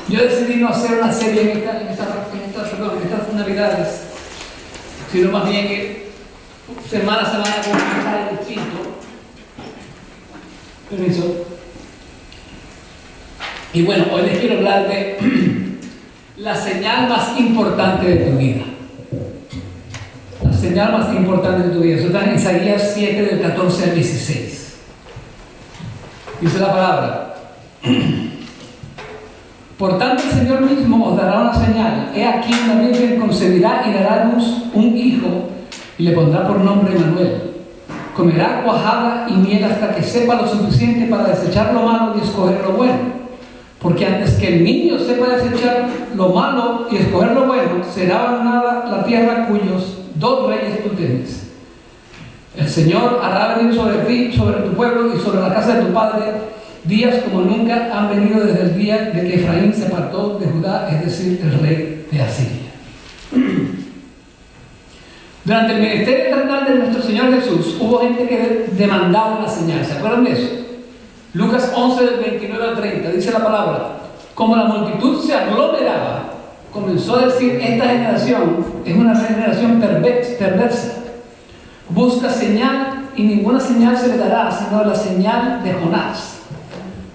Yo decidí no hacer una serie en estas Navidades, sino más bien que semana a semana con un mensaje distinto. Permiso. Y bueno, hoy les quiero hablar de la señal más importante de tu vida. La señal más importante de tu vida. Eso está en Isaías 7, del 14 al 16. Dice la palabra: por tanto el Señor mismo os dará una señal. He aquí una virgen concebirá y dará a luz un hijo y le pondrá por nombre Emmanuel. Comerá cuajada y miel hasta que sepa lo suficiente para desechar lo malo y escoger lo bueno. Porque antes que el niño sepa desechar lo malo y escoger lo bueno, será abandonada la tierra cuyos dos reyes tú tienes. El Señor hará venir sobre ti, sobre tu pueblo y sobre la casa de tu padre días como nunca han venido desde el día de que Efraín se apartó de Judá, es decir, el rey de Asiria. Durante el ministerio terrenal de nuestro Señor Jesús, hubo gente que demandaba una señal. ¿Se acuerdan de eso? Lucas 11, del 29 al 30, dice la palabra: como la multitud se aglomeraba, comenzó a decir: esta generación es una generación perversa. Busca señal y ninguna señal se le dará, sino la señal de Jonás.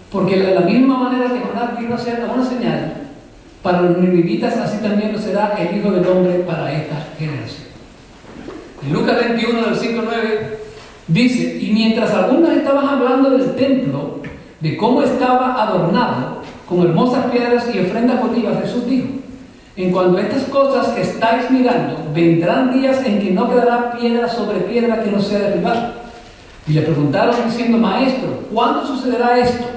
Porque de la misma manera que Jonás vino a ser una señal para los ninivitas, así también lo será el Hijo del Hombre para esta generación. En Lucas 21, del 5 al 9, dice: y mientras algunos estaban hablando del templo, de cómo estaba adornado con hermosas piedras y ofrendas votivas, Jesús dijo: en cuanto a estas cosas que estáis mirando, vendrán días en que no quedará piedra sobre piedra que no sea derribada. Y le preguntaron diciendo: maestro, ¿cuándo sucederá esto?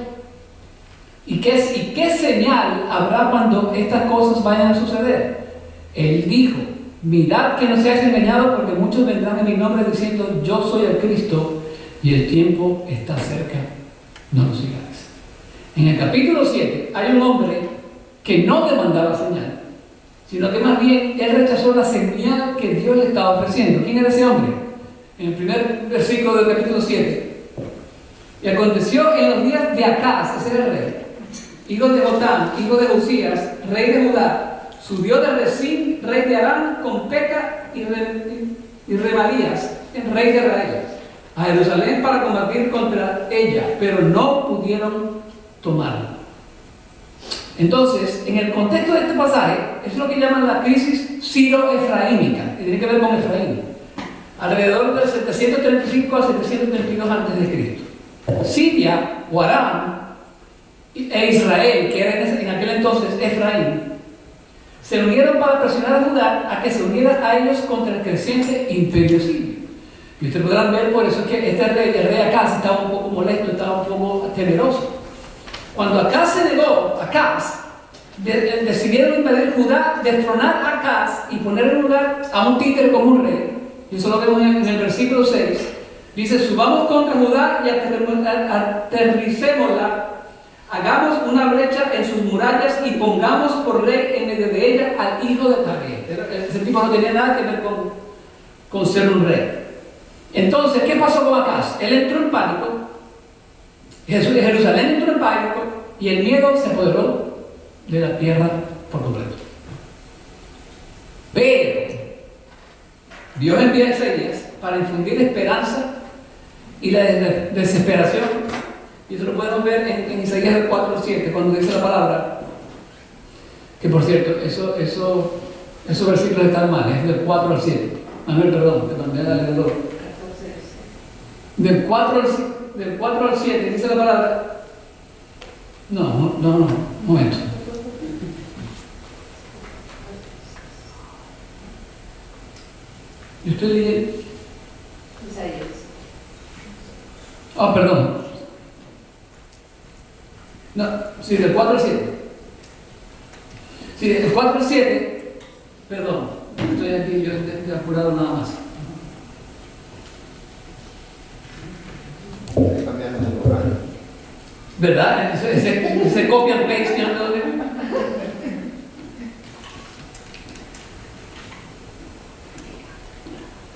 ¿Y qué señal habrá cuando estas cosas vayan a suceder? Él dijo: mirad que no seáis engañados, porque muchos vendrán en mi nombre diciendo: yo soy el Cristo, y el tiempo está cerca, no lo sigáis. En el capítulo 7 hay un hombre que no demandaba señal, sino que más bien él rechazó la señal que Dios le estaba ofreciendo. ¿Quién era ese hombre? En el primer versículo del capítulo 7: y aconteció en los días de Acaz, ese era el rey, hijo de Jotam, hijo de Uzías, rey de Judá, subió de Rezín, rey de Aram, con Peca y Remalías, rey de Israel, a Jerusalén para combatir contra ella, pero no pudieron tomarla. Entonces, en el contexto de este pasaje, es lo que llaman la crisis siro-efraímica, que tiene que ver con Efraín, alrededor del 735 a 732 a.C. Siria o Aram e Israel, que era en aquel entonces Efraín, se unieron para presionar a Judá a que se uniera a ellos contra el creciente imperio sirio. Y ustedes podrán ver por eso que el rey Acaz estaba un poco molesto, estaba un poco temeroso. Cuando Acaz se negó, decidieron invadir Judá, destronar a Acaz y poner en lugar a un títere como un rey. Y eso lo vemos en el versículo 6. Dice: subamos contra Judá y aterricémosla, hagamos una brecha en sus murallas y pongamos por rey en medio de ella al hijo de David. Ese tipo no tenía nada que ver con ser un rey. Entonces, ¿qué pasó con Acaz? Él entró en pánico, Jerusalén entró en pánico y el miedo se apoderó de la tierra por completo. Pero Dios envía a Isaías para infundir esperanza y la desesperación. Y eso lo podemos ver en Isaías 4 al 7, cuando dice la palabra, que por cierto, esos versículos están mal, es del 4 al 7. Manuel, perdón, que también era el 2. Del 4 al 7 dice la palabra. No, un momento. Yo estoy leyendo. Isaías. Perdón. No, sí, del 4 al 7. Sí, del 4 al 7. Perdón, estoy aquí, yo he apurado nada más. ¿Verdad? Ese copia and paste, ¿no?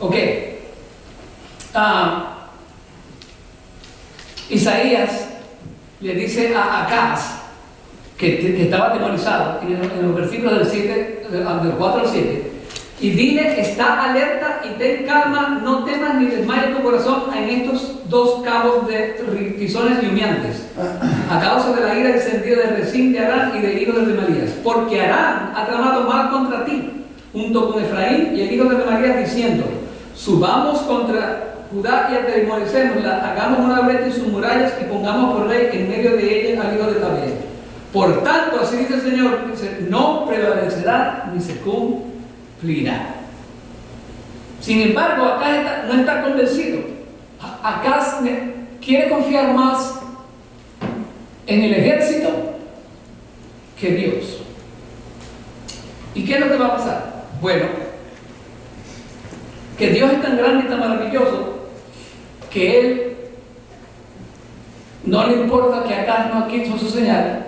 Ok. Isaías le dice a Acaz que estaba atemorizado, en los versículos del 4 al 7. Y dile, está alerta y ten calma, no temas ni desmayes tu corazón en estos dos cabos de tizones y humeantes, a causa de la ira encendida de Rezín de Aram y del hijo de Remalías. Porque Aram ha tramado mal contra ti, junto con Efraín y el hijo de Remalías, diciendo, subamos contra Judá y atemorizémosla, hagamos una brecha en sus murallas y pongamos por rey en medio de ella al hijo de Tabel. Por tanto, así dice el Señor, no prevalecerá ni se cumplirá. Sin embargo, acá no está convencido. Acá quiere confiar más en el ejército que Dios. ¿Y qué es lo que va a pasar? Bueno, que Dios es tan grande y tan maravilloso que Él no le importa que acá no quiso su señal,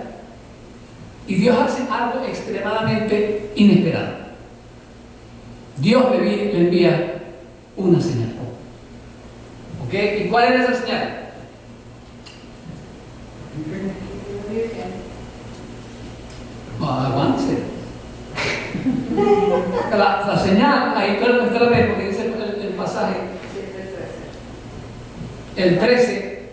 y Dios hace algo extremadamente inesperado. Dios le envía una señal. ¿Ok? ¿Y cuál era esa señal? Avance. La señal, ahí está la vez, porque dice el pasaje, el 13.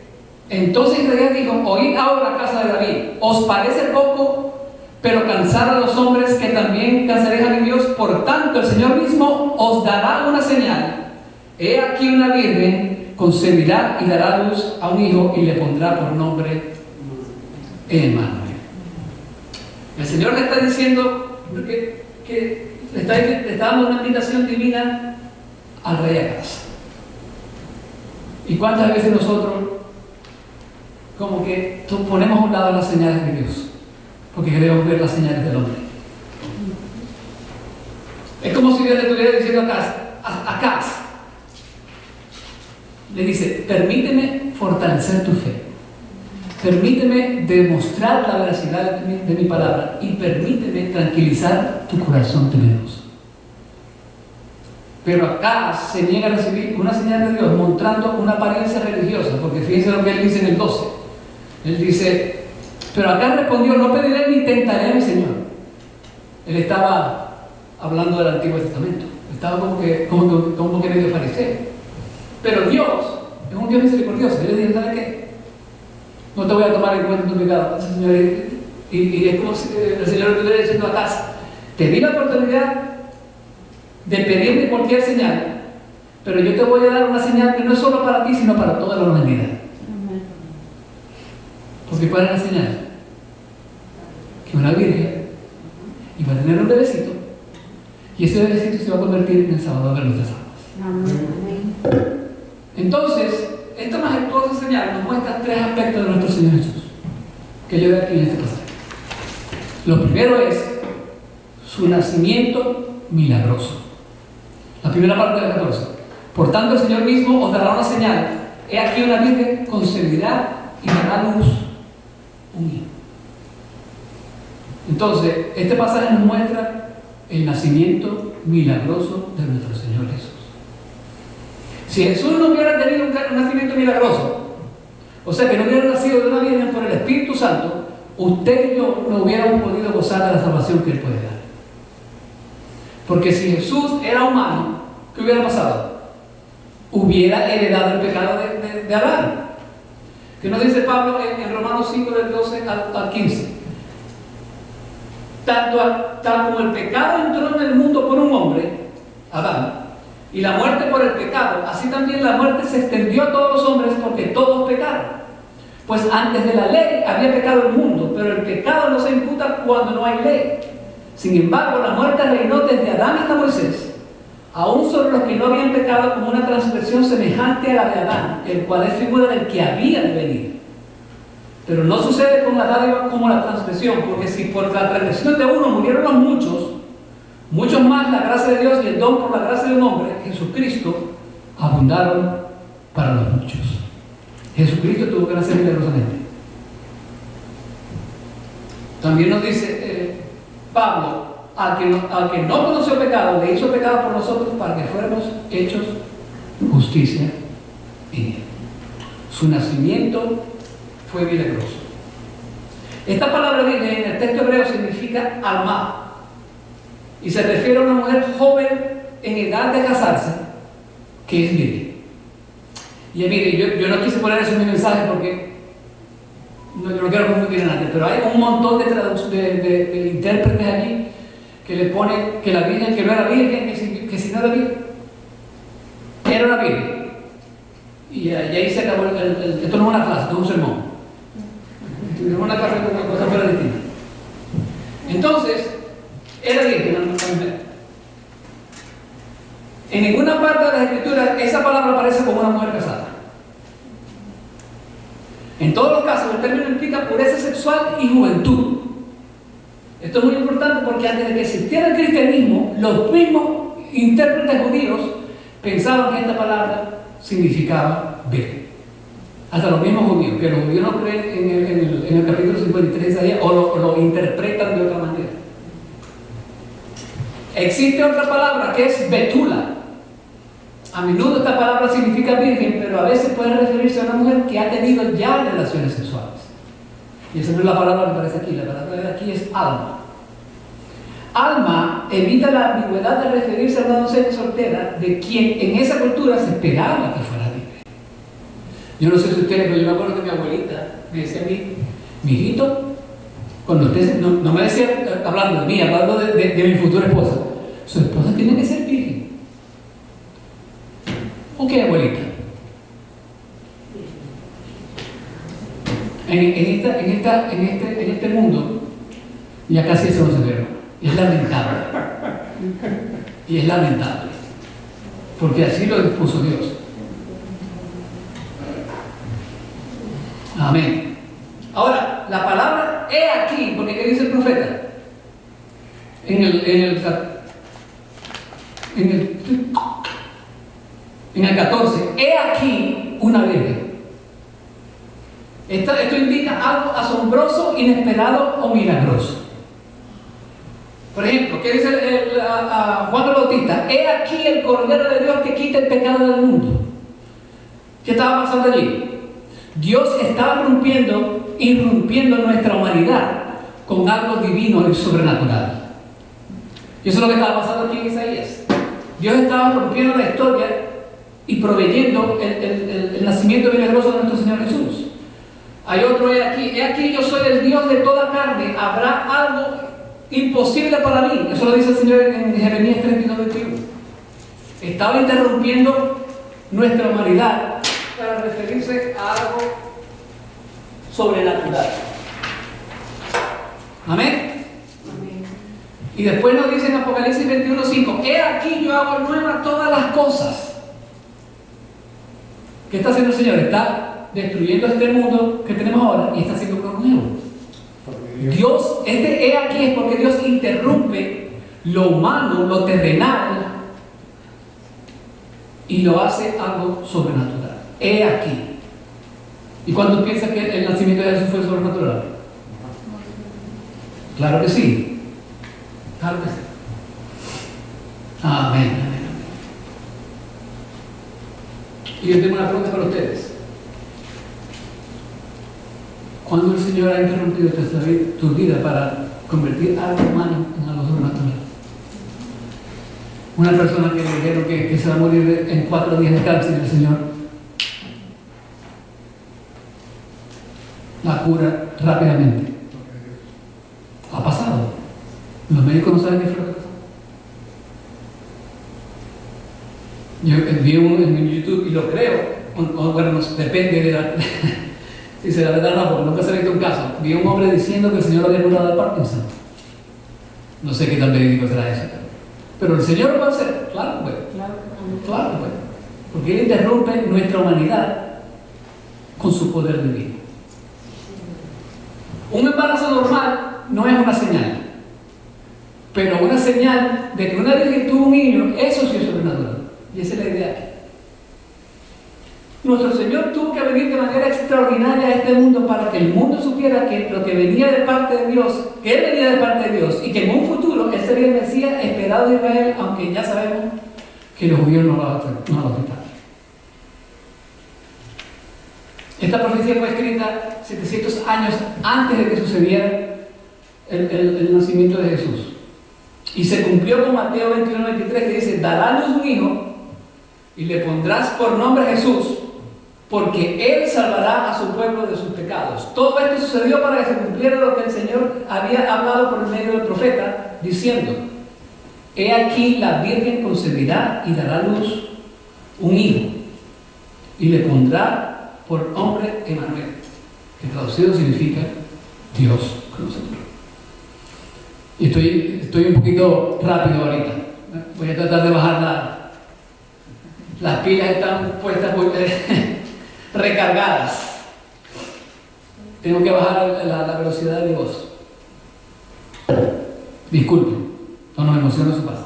Entonces Israel dijo, oíd ahora, casa de David, ¿os parece poco, pero cansar a los hombres, que también cansaréis a mi Dios? Por tanto, el Señor mismo os dará una señal. He aquí una virgen concebirá y dará luz a un hijo y le pondrá por nombre Emmanuel. El Señor le está diciendo que le está dando una invitación divina al rey Acaz. ¿Y cuántas veces nosotros como que ponemos a un lado las señales de Dios porque queremos ver las señales del hombre? Es como si Dios le estuviera diciendo a Acaz, le dice, permíteme fortalecer tu fe, permíteme demostrar la veracidad de mi palabra y permíteme tranquilizar tu corazón temeroso. Pero acá se niega a recibir una señal de Dios mostrando una apariencia religiosa, porque fíjense lo que él dice en el 12. Él dice, pero acá respondió, no pediré ni tentaré a mi Señor. Él estaba hablando del Antiguo Testamento, estaba como que medio fariseo. Pero Dios es un Dios misericordioso. Él le dice, ¿sabes qué? No te voy a tomar en cuenta tu pecado. Y es como si el Señor le estuviera diciendo a casa, te di la oportunidad de pedirme cualquier señal, pero yo te voy a dar una señal que no es solo para ti, sino para toda la humanidad. Porque ¿cuál es la señal? Que una virgen iba a tener un bebecito, y ese bebecito se va a convertir en el Salvador de nuestras almas. Entonces, esta majestuosa señal nos muestra tres aspectos de nuestro Señor Jesús, que yo veo aquí en este pasaje. Lo primero es su nacimiento milagroso. La primera parte del 14. Por tanto, el Señor mismo os dará una señal. He aquí una virgen concebirá y dará luz un hijo. Entonces, este pasaje nos muestra el nacimiento milagroso de nuestro Señor Jesús. Si Jesús no hubiera tenido un nacimiento milagroso, o sea, que no hubiera nacido de una virgen por el Espíritu Santo, usted y yo no hubiéramos podido gozar de la salvación que Él puede dar. Porque si Jesús era humano, ¿qué hubiera pasado? Hubiera heredado el pecado de Adán. ¿Qué nos dice Pablo en Romanos 5, del 12 al 15? Tal como el pecado entró en el mundo por un hombre, Adán, y la muerte por el pecado, así también la muerte se extendió a todos los hombres porque todos pecaron. Pues antes de la ley había pecado el mundo, pero el pecado no se imputa cuando no hay ley. Sin embargo, la muerte reinó desde Adán hasta Moisés, aún sobre los que no habían pecado, como una transgresión semejante a la de Adán, el cual es figura del que había de venir. Pero no sucede con la dádiva como la transgresión, porque si por la transgresión de uno murieron los muchos más la gracia de Dios y el don por la gracia de un hombre, Jesucristo, abundaron para los muchos. Jesucristo tuvo que nacer milagrosamente. También nos dice Pablo, al que no conoció pecado, le hizo pecado por nosotros para que fuéramos hechos justicia en él. Su nacimiento fue milagroso. Esta palabra virgen en el texto hebreo significa alma y se refiere a una mujer joven en edad de casarse que es virgen. Y mire, yo no quise poner eso en mi mensaje porque no quiero confundir a nadie, pero hay un montón de intérpretes aquí que le ponen que la virgen que no era virgen, que si no era virgen, era una virgen. Y ahí se acabó esto no es una clase, esto es un sermón. Tuvimos una clase con una cosa fuera distinta. Entonces, era virgen la mujer. En ninguna parte de las escrituras esa palabra aparece como una mujer casada. En todos los casos el término implica pureza sexual y juventud. Esto es muy importante porque antes de que existiera el cristianismo, los mismos intérpretes judíos pensaban que esta palabra significaba virgen. Hasta los mismos judíos, que los judíos no creen en el capítulo 53 de Isaías o lo interpretan de otra manera. Existe otra palabra que es betula. A menudo esta palabra significa virgen, pero a veces puede referirse a una mujer que ha tenido ya relaciones sexuales. Y esa no es la palabra que aparece aquí, la palabra de aquí es alma. Alma evita la ambigüedad de referirse a una doncella soltera de quien en esa cultura se esperaba que fuera virgen. Yo no sé si ustedes, pero yo me acuerdo que mi abuelita me decía a mí, mijito, cuando usted, no me decía hablando de mí, hablando de mi futura esposa, su esposa tiene que ser virgen. Ok, abuelita. En este mundo ya casi eso no se ve. Es lamentable. Y es lamentable. Porque así lo dispuso Dios. Amén. Ahora, la palabra he aquí, porque ¿qué dice el profeta? En el 14, he aquí una virgen. Esto indica algo asombroso, inesperado o milagroso. Por ejemplo, ¿qué dice Juan el Bautista? He aquí el Cordero de Dios que quita el pecado del mundo. ¿Qué estaba pasando allí? Dios estaba irrumpiendo nuestra humanidad con algo divino y sobrenatural. Y eso es lo que estaba pasando aquí en Isaías. Dios estaba rompiendo la historia y proveyendo el nacimiento milagroso de nuestro Señor Jesús. Hay otro, he aquí yo soy el Dios de toda carne, habrá algo imposible para mí. Eso lo dice el Señor en Jeremías 32:21. Estaba interrumpiendo nuestra humanidad para referirse a algo sobrenatural. Amén. Y después nos dice en Apocalipsis 21:5, he aquí yo hago nuevas todas las cosas. ¿Qué está haciendo el Señor? Está destruyendo este mundo que tenemos ahora y está haciendo uno nuevo. Dios, he aquí es porque Dios interrumpe lo humano, lo terrenal y lo hace algo sobrenatural. He aquí. ¿Y cuántos piensan que el nacimiento de Jesús fue sobrenatural? Claro que sí. Claro que sí. Amén, amén, amén. Y yo tengo una pregunta para ustedes. ¿Cuándo el Señor ha interrumpido tu vida para convertir algo humano en algo sobrenatural? Una persona que le dijeron que se va a morir en 4 días de cáncer, el Señor la cura rápidamente. Ha pasado. Los médicos no saben qué fue lo que pasó. Yo vi en YouTube y lo creo, bueno, depende de si se la verdad o no, porque nunca se ha visto un caso. Vi un hombre diciendo que el Señor había curado de Parkinson. No sé qué tan verídico será eso. Pero el Señor lo va a hacer, claro que puede. Claro que puede. Porque Él interrumpe nuestra humanidad con su poder divino. Un embarazo normal no es una señal, pero una señal de que una virgen tuvo un niño, eso sí es sobrenatural. Y esa es la idea aquí. Nuestro Señor tuvo que venir de manera extraordinaria a este mundo para que el mundo supiera que lo que venía de parte de Dios, que Él venía de parte de Dios y que en un futuro Él sería el Mesías esperado de Israel, aunque ya sabemos que los judíos no lo aceptaron. Esta profecía fue escrita 700 años antes de que sucediera el nacimiento de Jesús. Y se cumplió con Mateo 21:23, que dice: dará a luz un hijo y le pondrás por nombre Jesús, porque él salvará a su pueblo de sus pecados. Todo esto sucedió para que se cumpliera lo que el Señor había hablado por medio del profeta, diciendo: he aquí la Virgen concebirá y dará a luz un hijo, y le pondrá por nombre Emmanuel, que traducido significa Dios con nosotros. Y estoy un poquito rápido ahorita. Voy a tratar de bajar las pilas, están puestas recargadas. Tengo que bajar la velocidad de mi voz. Disculpen, no nos emociona su paz.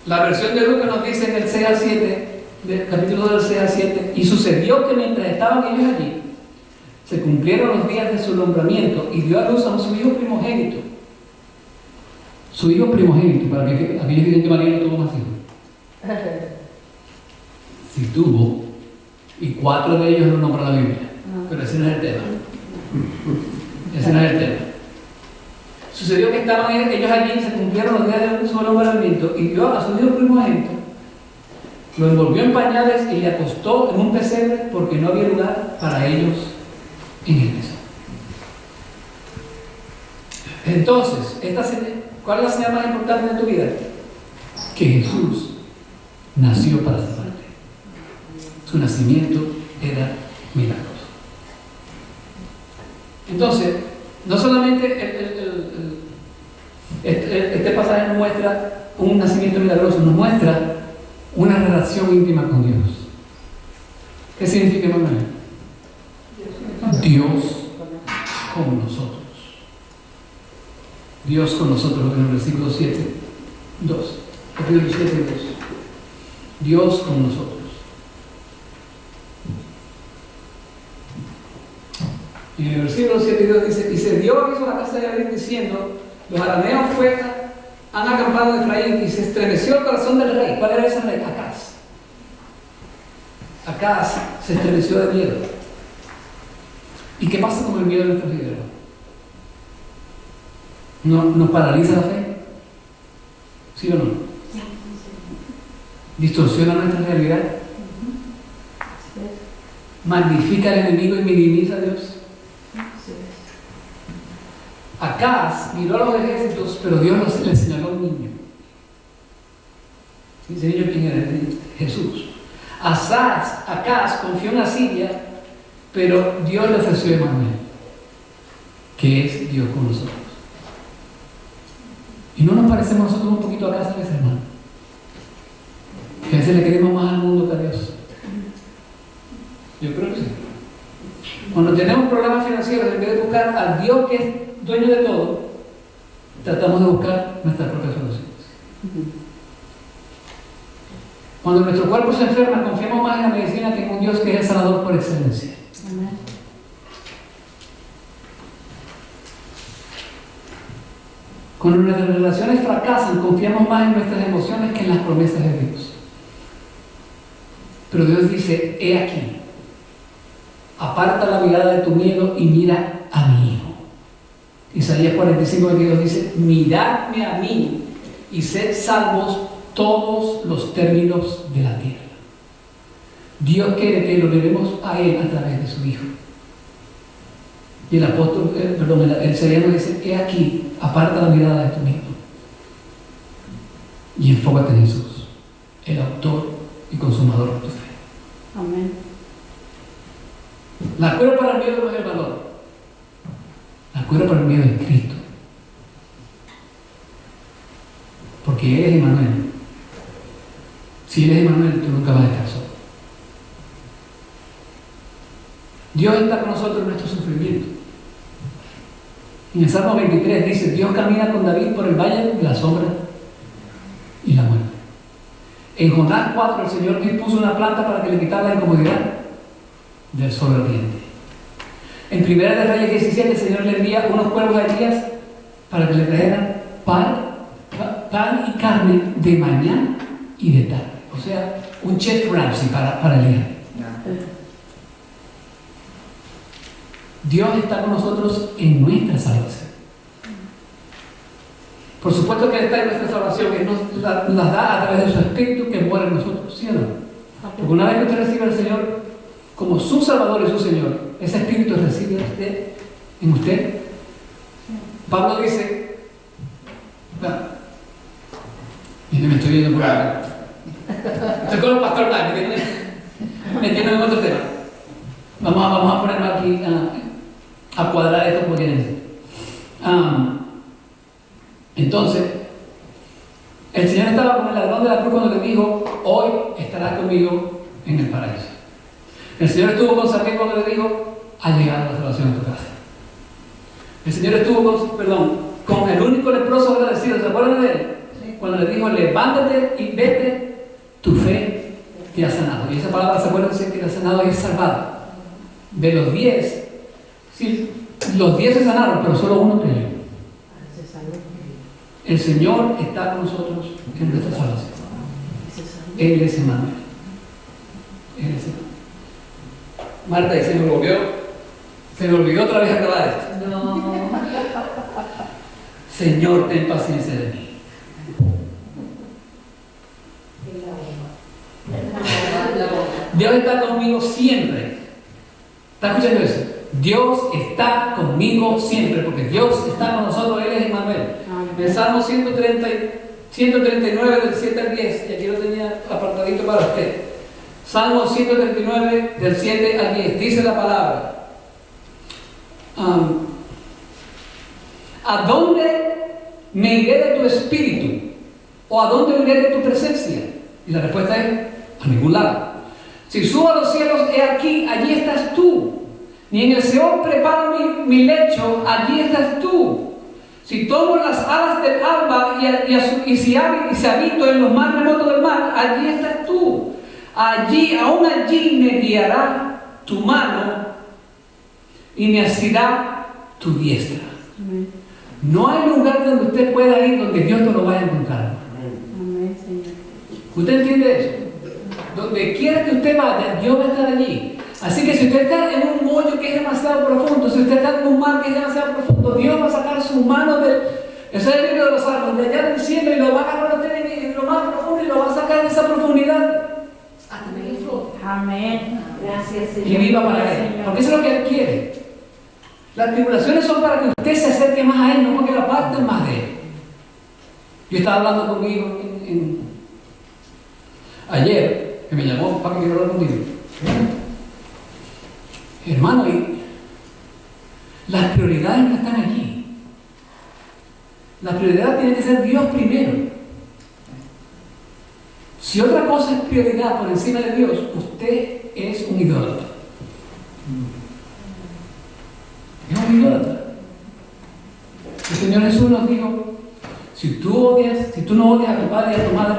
La versión de Lucas nos dice en el 6 al 7, capítulo 2 del 6 al 7, y sucedió que mientras estaban ellos allí, se cumplieron los días de su nombramiento y dio a luz a su hijo primogénito. Su hijo primogénito, para que aquellos que dicen que María no tuvo más hijos. Sí tuvo, y 4 de ellos lo nombra la Biblia, pero ese no es el tema. Ese no es el tema. Sucedió que estaban ellos allí, se cumplieron los días de su nombramiento y dio a su hijo primogénito, lo envolvió en pañales y le acostó en un pesebre porque no había lugar para ellos en el pesebre. Entonces, ¿cuál es la señal más importante de tu vida? Que Jesús nació para salvarte. Su nacimiento era milagroso. Entonces, no solamente este pasaje nos muestra un nacimiento milagroso, nos muestra una relación íntima con Dios. ¿Qué significa, Emmanuel? Dios con nosotros. Dios con nosotros, en el versículo 7, 2. Capítulo 7, 2. Dios con nosotros. Y en el versículo 7 2 dice: y se dio aviso a la casa de David diciendo: los arameos han acampado en Efraín, y se estremeció el corazón del rey. ¿Cuál era ese rey? Acaz. Acaz se estremeció de miedo. ¿Y qué pasa con el miedo de nuestros líderes? ¿Nos paraliza la fe? ¿Sí o no? ¿Distorsiona nuestra realidad? ¿Magnifica al enemigo y minimiza a Dios? Acaz miró a los ejércitos, pero Dios le señaló a un niño. ¿Ese niño quién era? Jesús. Acaz confió en Asiria, pero Dios le ofreció a Emmanuel, que es Dios con nosotros. ¿Y no nos parecemos nosotros un poquito a Acaz a veces, hermano? Que a veces le queremos más al mundo que a Dios. Yo creo que sí. Cuando tenemos problemas financieros, en vez de buscar al Dios que es dueño de todo, tratamos de buscar nuestras propias soluciones. Cuando nuestro cuerpo se enferma, confiamos más en la medicina que en un Dios que es el sanador por excelencia. Amén. Cuando nuestras relaciones fracasan, confiamos más en nuestras emociones que en las promesas de Dios. Pero Dios dice: he aquí, aparta la mirada de tu miedo y mira a mi hijo. Isaías 45:22 dice: miradme a mí y sed salvos todos los términos de la tierra. Dios quiere que lo veremos a Él a través de su Hijo. Y el apóstol, el Isaías nos dice: he aquí, aparta la mirada de tu miedo y enfócate en Jesús, el autor y consumador de tu fe. Amén. La cura para el miedo no es el valor. La cura para el miedo es Cristo. Porque Él es Emmanuel. Si Él es Emmanuel, tú nunca vas a estar solo. Dios está con nosotros en nuestro sufrimiento. En el Salmo 23 dice: Dios camina con David por el valle de la sombra y la muerte. En Jonás 4, el Señor dispuso una planta para que le quitara la incomodidad del sol ardiente. En Primera de Reyes 17, el Señor le envía unos cuervos a Elías para que le trajeran pan y carne de mañana y de tarde. O sea, un chef Ramsay para Elías. Dios está con nosotros en nuestra salvación. Por supuesto que Él está en nuestra salvación, que nos las da a través de su Espíritu que mora en nosotros, ¿sí o no? Porque una vez que usted recibe al Señor como su Salvador y su Señor, ese Espíritu reside en usted. Pablo dice, me estoy viendo por acá. Estoy con el pastor Dani, me entiendo en otro tema. Vamos a ponerlo aquí a cuadrar esto porque entonces, el Señor estaba con el ladrón de la cruz cuando le dijo, hoy estarás conmigo en el paraíso. El Señor estuvo con Saqueo cuando le dijo, ha llegado la salvación en tu casa. El Señor estuvo con el único leproso agradecido, ¿se acuerdan de él? Cuando le dijo, levántate y vete, tu fe te ha sanado. Y esa palabra, ¿se acuerdan? Que te ha sanado y es salvado. De los 10, sí, los 10 se sanaron, pero solo uno creyó. El Señor está con nosotros en nuestra salvación. Él es Emmanuel. Él es Emmanuel. Marta, y se me olvidó otra vez acabar esto. No. Señor, ten paciencia de mí. Dios está conmigo siempre. ¿Está escuchando eso? Dios está conmigo siempre, porque Dios está con nosotros, Él es Emmanuel. En el Salmo 139 del 7 al 10, y aquí lo tenía apartadito para usted. Salmo 139 del 7 al 10, dice la palabra. ¿A dónde me iré de tu espíritu? ¿O a dónde iré de tu presencia? Y la respuesta es, a ningún lado. Si subo a los cielos, he aquí, allí estás tú. Ni en el Seol preparo mi lecho, allí estás tú. Si tomo las alas del alba y si habito en los más remotos del mar, allí estás tú. Aún allí me guiará tu mano y me asirá tu diestra. Amén. No hay lugar donde usted pueda ir donde Dios no lo vaya a encontrar. Amén, Señor. ¿Usted entiende eso? Donde quiera que usted vaya, Dios va a estar allí. Así que si usted está en un hoyo que es demasiado profundo, si usted está en un mar que es demasiado profundo, Dios va a sacar su mano eso es el libro de los Salmos, de allá del cielo, y lo va a agarrar a usted en lo más profundo y lo va a sacar de esa profundidad. Hasta que Él flote. Amén. Gracias, Señor. Y viva para Él. Porque eso es lo que Él quiere. Las tribulaciones son para que usted se acerque más a Él, no porque lo aparten más de Él. Yo estaba hablando con mi hijo ayer, que me llamó para que quiero hablar contigo. Hermano, las prioridades no están allí. La prioridad tiene que ser Dios primero. Si otra cosa es prioridad por encima de Dios, usted es un idólatra. Es un idólatra. El Señor Jesús nos dijo, si tú no odias a tu padre y a tu madre,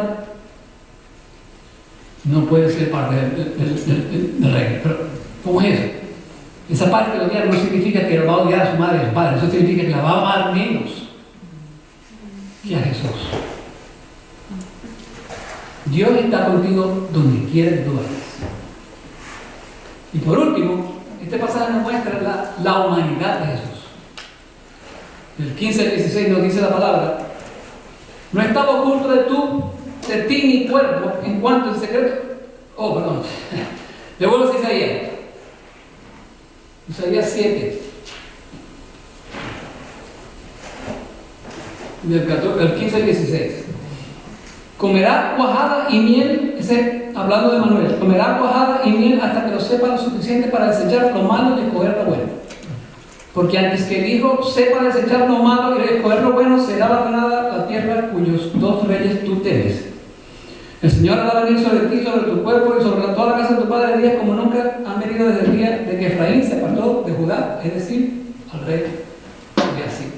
no puedes ser parte del reino. Pero, ¿cómo es eso? Esa parte de odiar no significa que lo va a odiar a su madre y a su padre, eso significa que la va a amar menos que a Jesús. Dios está contigo donde quiera que tú vayas. Y por último, este pasaje nos muestra la humanidad de Jesús. El 15 al 16 nos dice la palabra: no estaba oculto de ti mi cuerpo en cuanto al secreto. Oh, perdón. Devuelvo a Isaías. Isaías 7. Del 15 al 16. Comerá cuajada y miel, hablando de Manuel, comerá cuajada y miel hasta que lo sepa lo suficiente para desechar lo malo y escoger lo bueno. Porque antes que el hijo sepa desechar lo malo y escoger lo bueno, será abandonada la tierra cuyos dos reyes tú temes. El Señor hará venir sobre ti, sobre tu cuerpo y sobre toda la casa de tu padre días como nunca han venido desde el día de que Efraín se apartó de Judá, es decir, al rey de Asiria.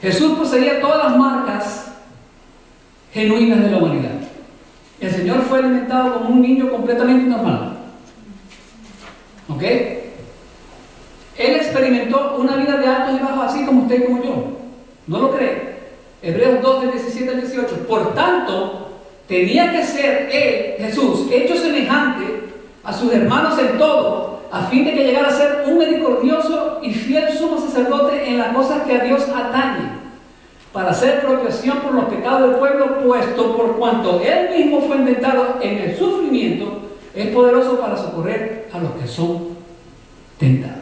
Jesús poseía todas las marcas genuinas de la humanidad. El Señor fue alimentado como un niño completamente normal. ¿Ok? Él experimentó una vida de altos y bajos así como usted y como yo. ¿No lo cree? Hebreos 2, del 17 al 18. Por tanto, tenía que ser Él, Jesús, hecho semejante a sus hermanos en todo, a fin de que llegara a ser un misericordioso y fiel sacerdote en las cosas que a Dios atañen, para hacer propiciación por los pecados del pueblo, puesto por cuanto Él mismo fue tentado en el sufrimiento, es poderoso para socorrer a los que son tentados.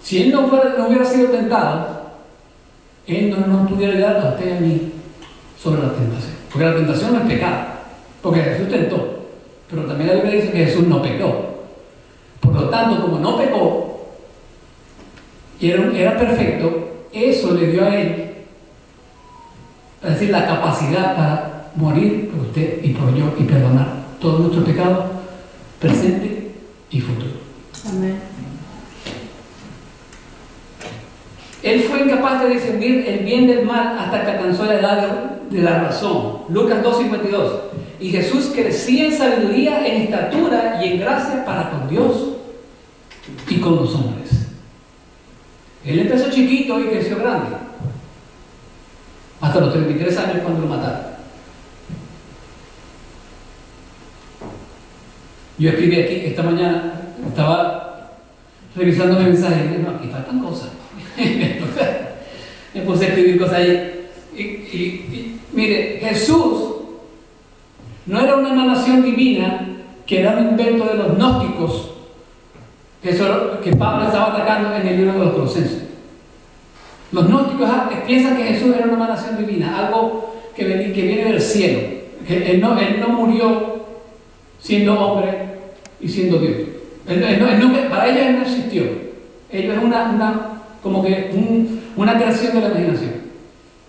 Si Él no hubiera sido tentado, Él no nos pudiera ayudar a usted y a mí sobre la tentación. Porque la tentación no es pecado, porque Jesús tentó, pero también la Biblia dice que Jesús no pecó. Por lo tanto, como no pecó y era perfecto, eso le dio a Él, es decir, la capacidad para morir por usted y por yo y perdonar todos nuestros pecados, presente y futuro. Amén. Él fue incapaz de discernir el bien del mal hasta que alcanzó la edad de la razón. Lucas 2:52. Y Jesús crecía en sabiduría, en estatura y en gracia para con Dios y con los hombres. Él empezó chiquito y creció grande. Hasta los 33 años cuando lo mataron. Yo escribí aquí, esta mañana, estaba revisando mi mensaje y dije, no, aquí faltan cosas. Entonces, me puse a escribir cosas ahí. Y mire, Jesús no era una emanación divina que era un invento de los gnósticos, que Pablo estaba atacando en el libro de los Colosenses. Los gnósticos piensan que Jesús era una emanación divina, algo que viene del cielo, que él no murió siendo hombre y siendo Dios. Para ellos Él no existió. Ellos es una creación de la imaginación.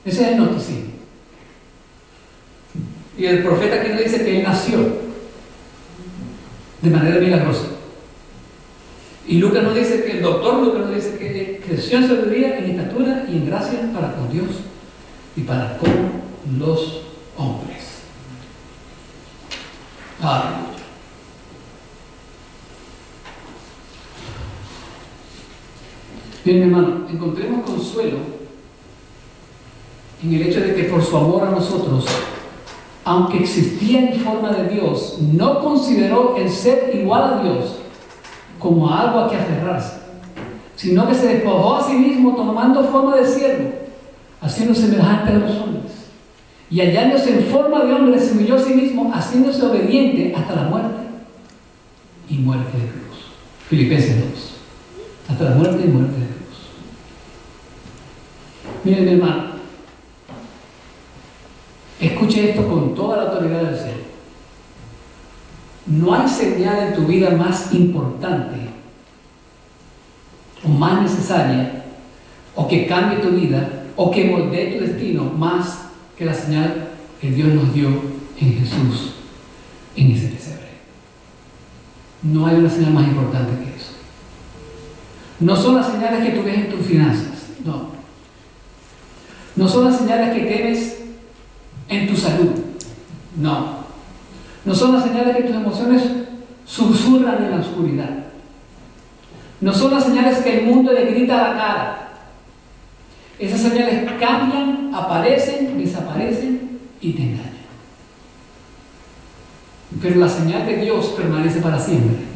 Ese es el gnosticismo. Y el profeta aquí nos dice que Él nació de manera milagrosa. Y Lucas nos dice que el doctor Lucas nos dice que creció en sabiduría, en estatura y en gracia para con Dios y para con los hombres. Aleluya. Bien, hermano, encontremos consuelo en el hecho de que por su amor a nosotros, aunque existía en forma de Dios, no consideró el ser igual a Dios como algo a que aferrarse, sino que se despojó a sí mismo tomando forma de siervo, haciendo semejante a los hombres, y hallándose en forma de hombre, se humilló a sí mismo, haciéndose obediente hasta la muerte y muerte de cruz. Filipenses 2. Hasta la muerte y muerte de cruz. Miren, mi hermano, escuche esto con toda la autoridad del cielo. No hay señal en tu vida más importante o más necesaria o que cambie tu vida o que moldee tu destino más que la señal que Dios nos dio en Jesús en ese pesebre. No hay una señal más importante que eso. No son las señales que tú ves en tus finanzas, no. No son las señales que tienes en tu salud, no. No son las señales que tus emociones susurran en la oscuridad. No son las señales que el mundo le grita a la cara. Esas señales cambian, aparecen, desaparecen y te engañan. Pero la señal de Dios permanece para siempre.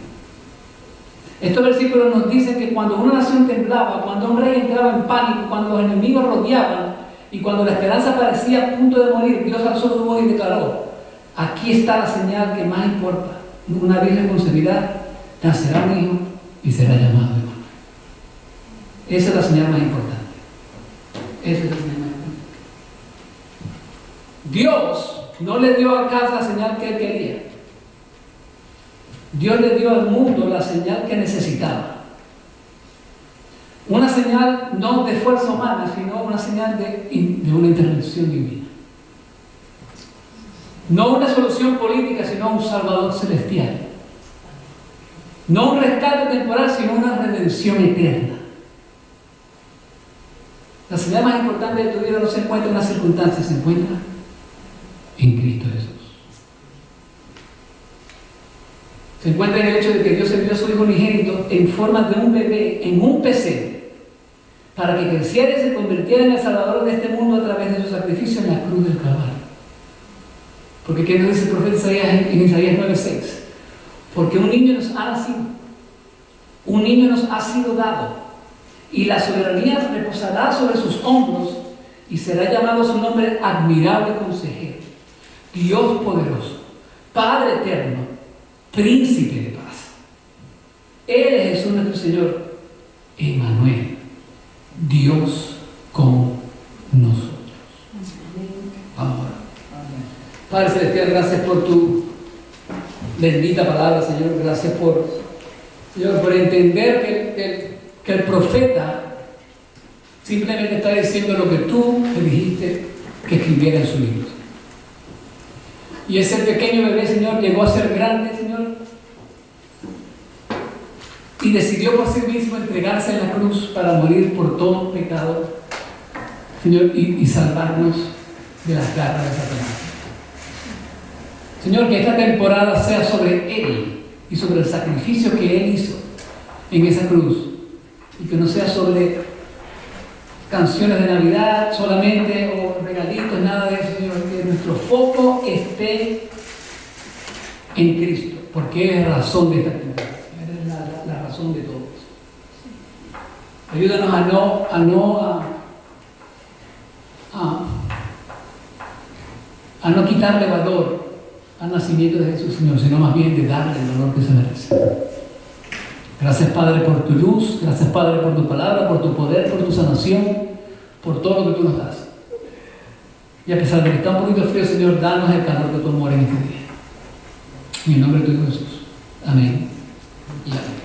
Estos versículos nos dicen que cuando una nación temblaba, cuando un rey entraba en pánico, cuando los enemigos rodeaban y cuando la esperanza parecía a punto de morir, Dios alzó su voz y declaró: aquí está la señal que más importa. Una virgen concebirá, nacerá un hijo y será llamado Emmanuel. Esa es la señal más importante. Esa es la señal más importante. Dios no le dio a Acaz la señal que él quería. Dios le dio al mundo la señal que necesitaba. Una señal no de fuerza humana, sino una señal de una intervención divina. No una solución política, sino un Salvador celestial. No un rescate temporal, sino una redención eterna. La señal más importante de tu vida no se encuentra en las circunstancias, se encuentra en Cristo Jesús. Se encuentra en el hecho de que Dios envió a su Hijo unigénito en forma de un bebé, en un pesebre, para que creciera y se convirtiera en el Salvador de este mundo a través de su sacrificio en la cruz del Calvario. Porque ¿qué nos dice el profeta Isaías en Isaías 9:6? Porque un niño nos ha nacido, un niño nos ha sido dado, y la soberanía reposará sobre sus hombros, y será llamado su nombre admirable consejero, Dios poderoso, Padre eterno, príncipe de paz. Él es Jesús nuestro Señor, Emmanuel, Dios con nosotros. Vamos a orar. Padre Celestial, gracias por tu bendita palabra, Señor. Gracias Señor, por entender que el profeta simplemente está diciendo lo que tú le dijiste que escribiera en su libro. Y ese pequeño bebé, Señor, llegó a ser grande, Señor, y decidió por sí mismo entregarse en la cruz para morir por todo pecado, Señor, y salvarnos de las garras de Satanás. Señor, que esta temporada sea sobre Él y sobre el sacrificio que Él hizo en esa cruz, y que no sea sobre canciones de Navidad solamente o regalitos, nada de eso, Señor. Que nuestro foco esté en Cristo, porque Él es la razón de esta temporada. Él es la razón de todo eso. Ayúdanos a no quitarle valor al nacimiento de Jesús, Señor, sino más bien de darle el valor que se merece. Gracias, Padre, por tu luz. Gracias, Padre, por tu palabra, por tu poder, por tu sanación, por todo lo que tú nos das. Y a pesar de que está un poquito frío, Señor, danos el calor de tu amor en este día. En el nombre de tu Hijo Jesús. Amén y amén.